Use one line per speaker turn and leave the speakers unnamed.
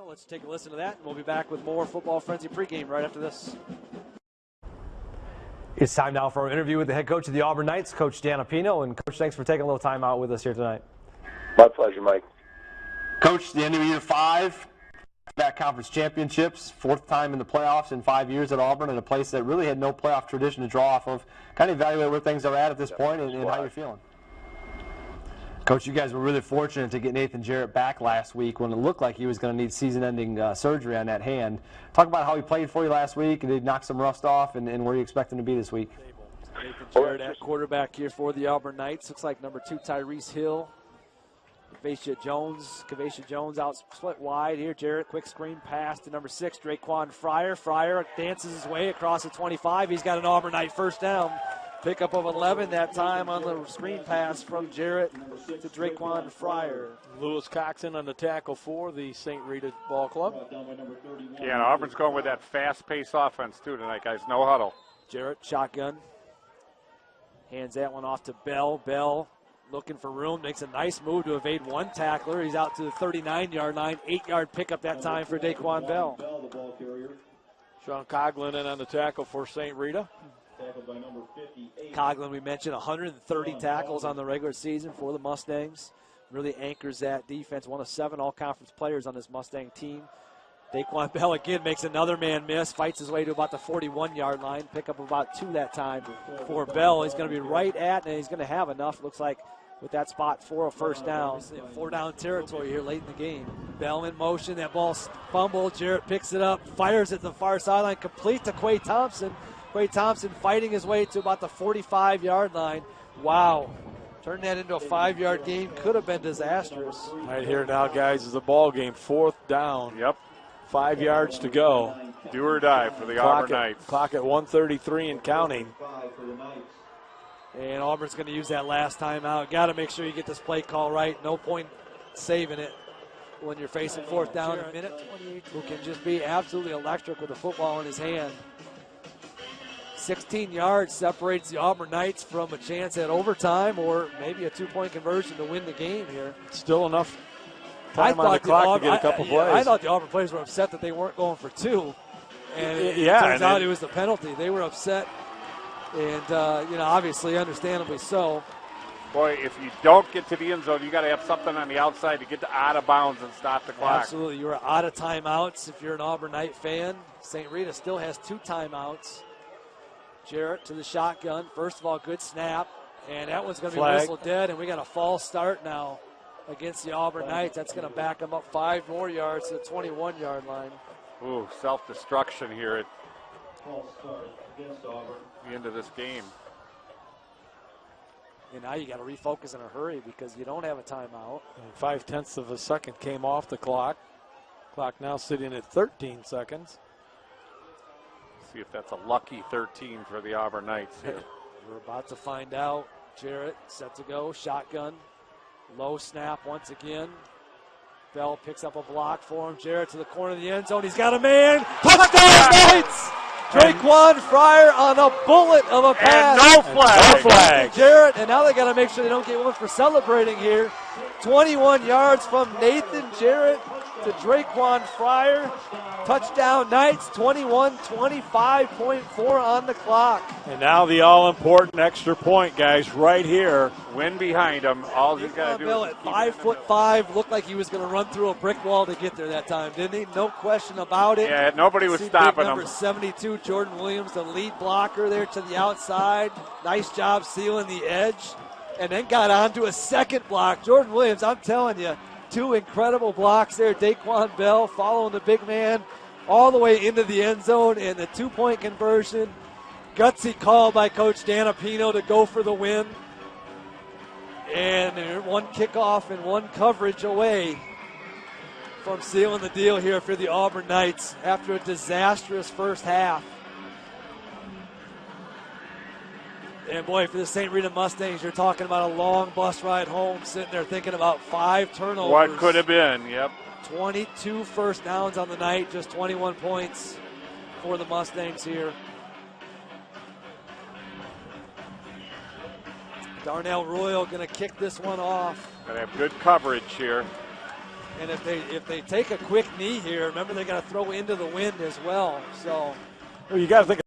Let's take a listen to that, and we'll be back with more Football Frenzy pregame right after this.
It's time now for our interview with the head coach of the Auburn Knights, Coach Dan Apino. And, Coach, thanks for taking a little time out with us here tonight.
My pleasure, Mike.
Coach, the end of year 5, back conference championships, 4th time in the playoffs in 5 years at Auburn, in a place that really had no playoff tradition to draw off of. Kind of evaluate where things are at this point and how you're feeling. Coach, you guys were really fortunate to get Nathan Jarrett back last week when it looked like he was going to need season-ending surgery on that hand. Talk about how he played for you last week, and did he knock some rust off, and where you expect him to be this week?
Nathan Jarrett at quarterback here for the Auburn Knights. Looks like number 2, Tyrese Hill. Kavasha Jones out split wide here. Jarrett, quick screen pass to number 6, Draquan Fryer. Fryer dances his way across the 25. He's got an Auburn Knight first down. Pickup of 11 that time on the screen pass from Jarrett to Draquan Fryer.
Lewis Coxon on the tackle for the St. Rita Ball Club.
Yeah, and Auburn's going with that fast-paced offense, too, tonight, guys. No huddle.
Jarrett, shotgun. Hands that one off to Bell. Bell looking for room. Makes a nice move to evade one tackler. He's out to the 39-yard line. 8-yard pickup that time for Daquan Bell.
Sean Coughlin in on the tackle for St. Rita.
Coughlin, we mentioned, 130 tackles on the regular season for the Mustangs. Really anchors that defense. 1 of 7 all-conference players on this Mustang team. Daquan Bell again makes another man miss. Fights his way to about the 41-yard line. Pick up about 2 that time for Bell. He's going to be right at, and he's going to have enough, looks like, with that spot for a first down. 4-down territory here late in the game. Bell in motion. That ball fumbled. Jarrett picks it up, fires at the far sideline, complete to Quay Thompson. Quay Thompson fighting his way to about the 45-yard line. Wow. Turn that into a 5-yard game. Could have been disastrous.
Right here now, guys, is the ball game. 4th down.
Yep.
5 yards to go.
Do or die for the Auburn Knights.
Clock at 1:33 and counting.
And Auburn's going to use that last timeout. Got to make sure you get this play call right. No point saving it when you're facing 4th down. A minute 28, who can just be absolutely electric with the football in his hand. 16 yards separates the Auburn Knights from a chance at overtime or maybe a 2-point conversion to win the game here.
Still enough time on the clock to get a couple plays.
I thought the Auburn players were upset that they weren't going for 2. And it turns out it was the penalty. They were upset, and obviously, understandably so.
Boy, if you don't get to the end zone, you got to have something on the outside to get out of bounds and stop the clock.
Absolutely. You are out of timeouts if you're an Auburn Knight fan. St. Rita still has 2 timeouts. Jarrett to the shotgun. First of all, good snap. And that one's going to be whistled dead, and we got a false start now against the Auburn Knights. That's going to back them up 5 more yards to the 21-yard line.
Ooh, self-destruction here at the end of this game.
And now you got to refocus in a hurry because you don't have a timeout.
5/10 of a second came off the clock. Clock now sitting at 13 seconds.
See if that's a lucky 13 for the Auburn Knights here.
We're about to find out. Jarrett set to go, shotgun. Low snap once again. Bell picks up a block for him. Jarrett to the corner of the end zone. He's got a man. Touchdown Knights! Draquan Fryer on a bullet of a pass.
And no flag.
Jarrett, and now they got to make sure they don't get one for celebrating here. 21 yards from Nathan Jarrett to Draquan Fryer. Touchdown Knights, 21-25.4 on the clock.
And now the all-important extra point, guys, right here.
Win behind him. All he's got to do is
at 5'5", looked like he was going to run through a brick wall to get there that time, didn't he? No question about it.
Yeah, nobody was stopping him.
Number 72, Jordan Williams, the lead blocker there to the outside. Nice job sealing the edge. And then got onto a second block. Jordan Williams, I'm telling you, 2 incredible blocks there. Daquan Bell following the big man all the way into the end zone, and the 2-point conversion. Gutsy call by Coach Dan Apino to go for the win. And they're 1 kickoff and 1 coverage away from sealing the deal here for the Auburn Knights after a disastrous first half. And boy, for the St. Rita Mustangs, you're talking about a long bus ride home, sitting there thinking about 5 turnovers.
What could have been, yep.
22 first downs on the night, just 21 points for the Mustangs here. Darnell Royal going to kick this one off.
Going to have good coverage here.
And if they take a quick knee here, remember they got to throw into the wind as well. So
Well, you got to think